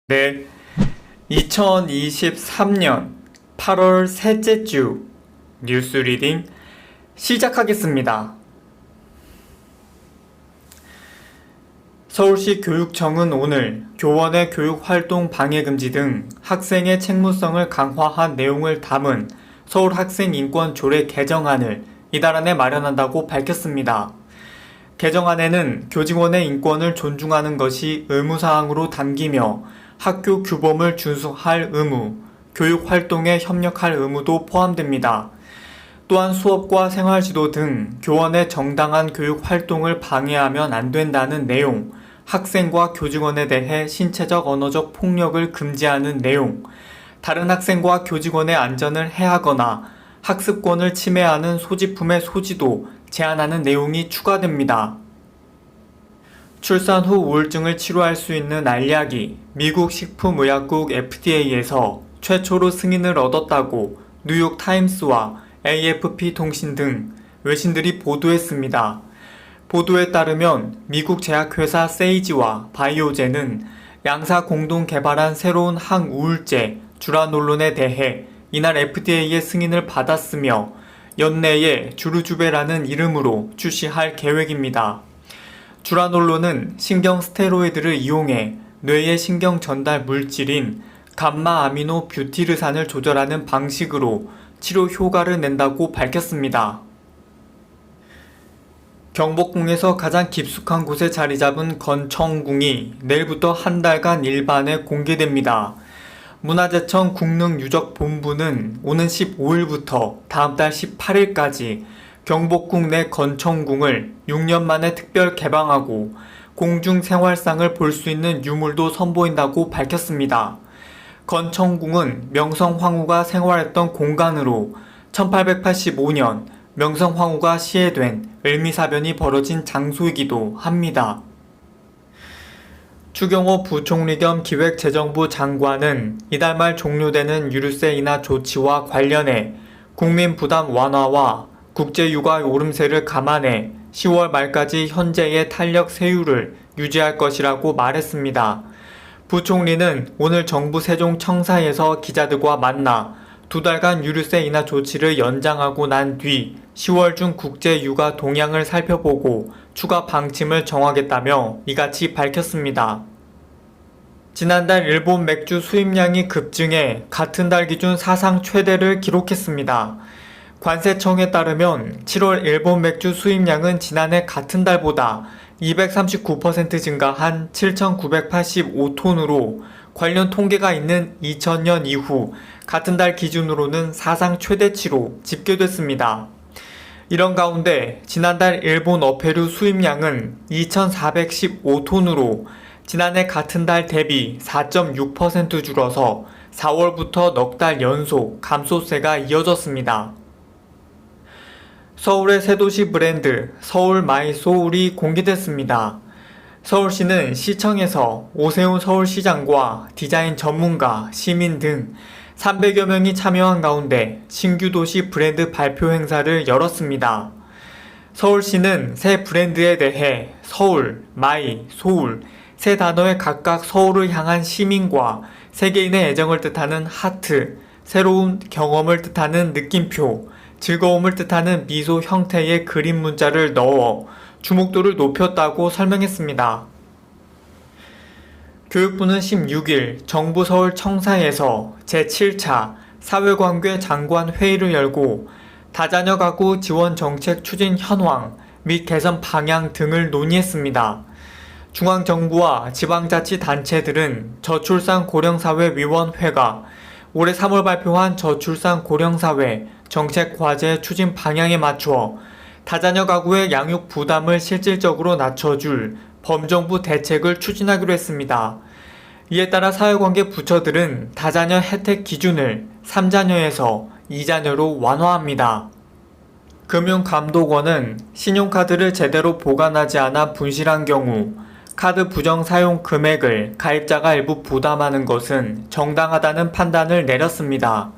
네, 2023년 8월 셋째 주 뉴스 리딩 시작하겠습니다. 서울시 교육청은 오늘 교원의 교육활동 방해금지 등 학생의 책무성을 강화한 내용을 담은 서울학생인권조례 개정안을 이달 안에 마련한다고 밝혔습니다. 개정안에는 교직원의 인권을 존중하는 것이 의무사항으로 담기며 학교 규범을 준수할 의무, 교육활동에 협력할 의무도 포함됩니다. 또한 수업과 생활지도 등 교원의 정당한 교육활동을 방해하면 안 된다는 내용, 학생과 교직원에 대해 신체적 언어적 폭력을 금지하는 내용, 다른 학생과 교직원의 안전을 해하거나 학습권을 침해하는 소지품의 소지도 제한하는 내용이 추가됩니다. 출산 후 우울증을 치료할 수 있는 알약이 미국 식품의약국 FDA에서 최초로 승인을 얻었다고 뉴욕타임스와 AFP 통신 등 외신들이 보도했습니다. 보도에 따르면 미국 제약회사 세이지와 바이오젠은 양사 공동 개발한 새로운 항우울제 주라놀론에 대해 이날 FDA의 승인을 받았으며 연내에 주르주베라는 이름으로 출시할 계획입니다. 주라놀론은 신경 스테로이드를 이용해 뇌의 신경 전달 물질인 감마 아미노 뷰티르산을 조절하는 방식으로 치료 효과를 낸다고 밝혔습니다. 경복궁에서 가장 깊숙한 곳에 자리 잡은 건청궁이 내일부터 한 달간 일반에 공개됩니다. 문화재청 국능유적본부는 오는 15일부터 다음 달 18일까지 경복궁 내 건청궁을 6년 만에 특별 개방하고 공중생활상을 볼 수 있는 유물도 선보인다고 밝혔습니다. 건청궁은 명성황후가 생활했던 공간으로 1885년 명성황후가 시해된 을미사변이 벌어진 장소이기도 합니다. 추경호 부총리 겸 기획재정부 장관은 이달 말 종료되는 유류세 인하 조치와 관련해 국민 부담 완화와 국제유가 오름세를 감안해 10월 말까지 현재의 탄력 세율을 유지할 것이라고 말했습니다. 부총리는 오늘 정부 세종청사에서 기자들과 만나 두 달간 유류세 인하 조치를 연장하고 난 뒤 10월 중 국제유가 동향을 살펴보고 추가 방침을 정하겠다며 이같이 밝혔습니다. 지난달 일본 맥주 수입량이 급증해 같은 달 기준 사상 최대를 기록했습니다. 관세청에 따르면 7월 일본 맥주 수입량은 지난해 같은 달보다 239% 증가한 7,985톤으로 관련 통계가 있는 2000년 이후 같은 달 기준으로는 사상 최대치로 집계됐습니다. 이런 가운데 지난달 일본 어패류 수입량은 2,415톤으로 지난해 같은 달 대비 4.6% 줄어서 4월부터 넉 달 연속 감소세가 이어졌습니다. 서울의 새 도시 브랜드 서울 마이 소울이 공개됐습니다. 서울시는 시청에서 오세훈 서울시장과 디자인 전문가, 시민 등 300여 명이 참여한 가운데 신규 도시 브랜드 발표 행사를 열었습니다. 서울시는 새 브랜드에 대해 서울, 마이, 소울 세 단어에 각각 서울을 향한 시민과 세계인의 애정을 뜻하는 하트, 새로운 경험을 뜻하는 느낌표, 즐거움을 뜻하는 미소 형태의 그림 문자를 넣어 주목도를 높였다고 설명했습니다. 교육부는 16일 정부 서울 청사에서 제7차 사회관계 장관 회의를 열고 다자녀 가구 지원 정책 추진 현황 및 개선 방향 등을 논의했습니다. 중앙정부와 지방자치단체들은 저출산고령사회위원회가 올해 3월 발표한 저출산고령사회 정책과제 추진 방향에 맞추어 다자녀 가구의 양육 부담을 실질적으로 낮춰줄 범정부 대책을 추진하기로 했습니다. 이에 따라 사회관계 부처들은 다자녀 혜택 기준을 3자녀에서 2자녀로 완화합니다. 금융감독원은 신용카드를 제대로 보관하지 않아 분실한 경우 카드 부정 사용 금액을 가입자가 일부 부담하는 것은 정당하다는 판단을 내렸습니다.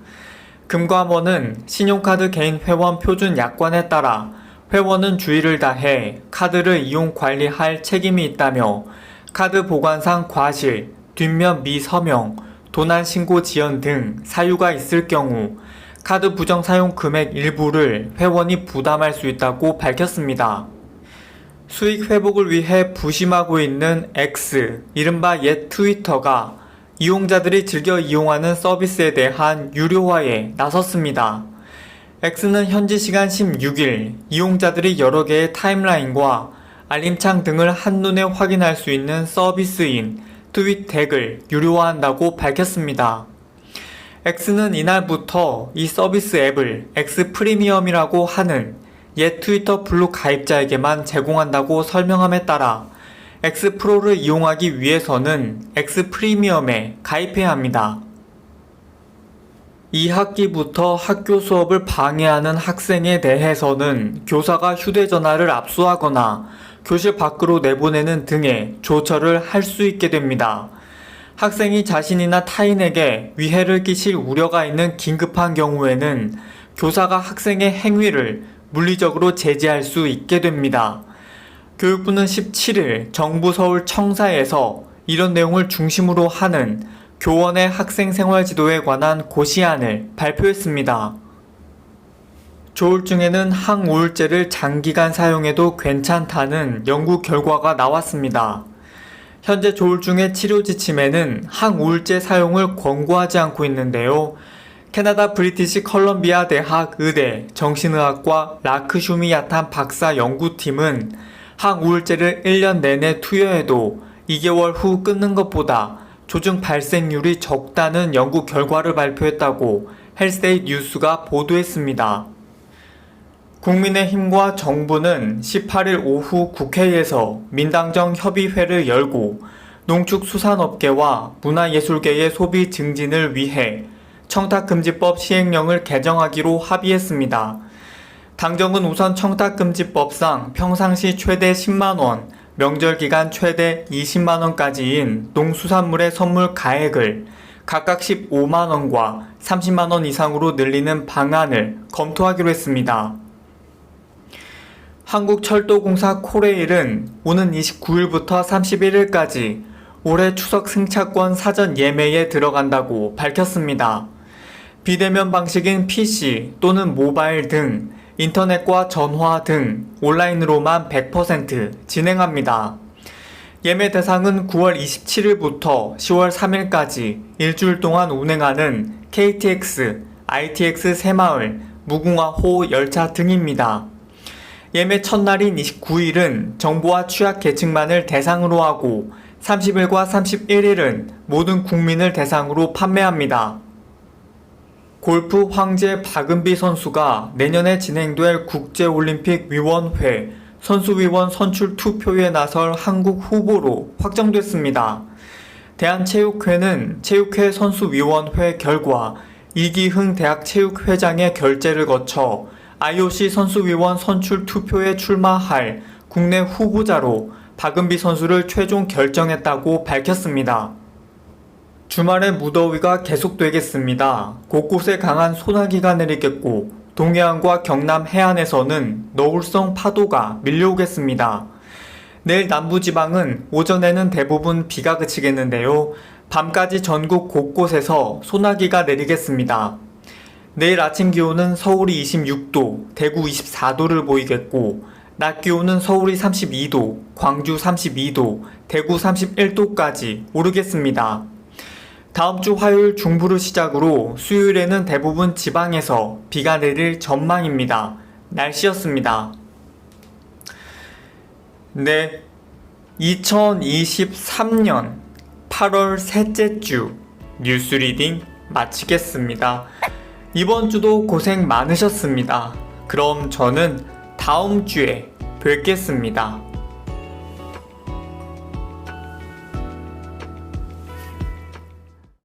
금감원은 신용카드 개인 회원 표준 약관에 따라 회원은 주의를 다해 카드를 이용 관리할 책임이 있다며 카드 보관상 과실, 뒷면 미서명, 도난 신고 지연 등 사유가 있을 경우 카드 부정 사용 금액 일부를 회원이 부담할 수 있다고 밝혔습니다. 수익 회복을 위해 부심하고 있는 X, 이른바 옛 트위터가 이용자들이 즐겨 이용하는 서비스에 대한 유료화에 나섰습니다. X는 현지 시간 16일 이용자들이 여러 개의 타임라인과 알림창 등을 한눈에 확인할 수 있는 서비스인 트윗덱을 유료화한다고 밝혔습니다. X는 이날부터 이 서비스 앱을 X 프리미엄이라고 하는 옛 트위터 블루 가입자에게만 제공한다고 설명함에 따라 X 프로를 이용하기 위해서는 X 프리미엄에 가입해야 합니다. 2학기부터 학교 수업을 방해하는 학생에 대해서는 교사가 휴대전화를 압수하거나 교실 밖으로 내보내는 등의 조처를 할 수 있게 됩니다. 학생이 자신이나 타인에게 위해를 끼칠 우려가 있는 긴급한 경우에는 교사가 학생의 행위를 물리적으로 제지할 수 있게 됩니다. 교육부는 17일 정부 서울 청사에서 이런 내용을 중심으로 하는 교원의 학생생활지도에 관한 고시안을 발표했습니다. 조울증에는 항우울제를 장기간 사용해도 괜찮다는 연구 결과가 나왔습니다. 현재 조울증의 치료 지침에는 항우울제 사용을 권고하지 않고 있는데요. 캐나다 브리티시 컬럼비아 대학 의대 정신의학과 라크슈미야탄 박사 연구팀은 항우울제를 1년 내내 투여해도 2개월 후 끊는 것보다 조증 발생률이 적다는 연구 결과를 발표했다고 헬스데이 뉴스가 보도했습니다. 국민의힘과 정부는 18일 오후 국회에서 민당정 협의회를 열고 농축수산업계와 문화예술계의 소비 증진을 위해 청탁금지법 시행령을 개정하기로 합의했습니다. 당정은 우선 청탁금지법상 평상시 최대 10만원, 명절기간 최대 20만원까지인 농수산물의 선물 가액을 각각 15만원과 30만원 이상으로 늘리는 방안을 검토하기로 했습니다. 한국철도공사 코레일은 오는 29일부터 31일까지 올해 추석 승차권 사전 예매에 들어간다고 밝혔습니다. 비대면 방식인 PC 또는 모바일 등 인터넷과 전화 등 온라인으로만 100% 진행합니다. 예매 대상은 9월 27일부터 10월 3일까지 일주일 동안 운행하는 KTX, ITX 새마을, 무궁화호 열차 등입니다. 예매 첫날인 29일은 정부와 취약계층만을 대상으로 하고 30일과 31일은 모든 국민을 대상으로 판매합니다. 골프 황제 박은비 선수가 내년에 진행될 국제올림픽위원회 선수위원 선출 투표에 나설 한국 후보로 확정됐습니다. 대한체육회는 체육회 선수위원회 결과 이기흥 대학체육회장의 결재를 거쳐 IOC 선수위원 선출 투표에 출마할 국내 후보자로 박은비 선수를 최종 결정했다고 밝혔습니다. 주말에 무더위가 계속되겠습니다. 곳곳에 강한 소나기가 내리겠고 동해안과 경남 해안에서는 너울성 파도가 밀려오겠습니다. 내일 남부지방은 오전에는 대부분 비가 그치겠는데요. 밤까지 전국 곳곳에서 소나기가 내리겠습니다. 내일 아침 기온은 서울이 26도, 대구 24도를 보이겠고 낮 기온은 서울이 32도, 광주 32도, 대구 31도까지 오르겠습니다. 다음 주 화요일 중부를 시작으로 수요일에는 대부분 지방에서 비가 내릴 전망입니다. 날씨였습니다. 네, 2023년 8월 셋째 주 뉴스 리딩 마치겠습니다. 이번 주도 고생 많으셨습니다. 그럼 저는 다음 주에 뵙겠습니다.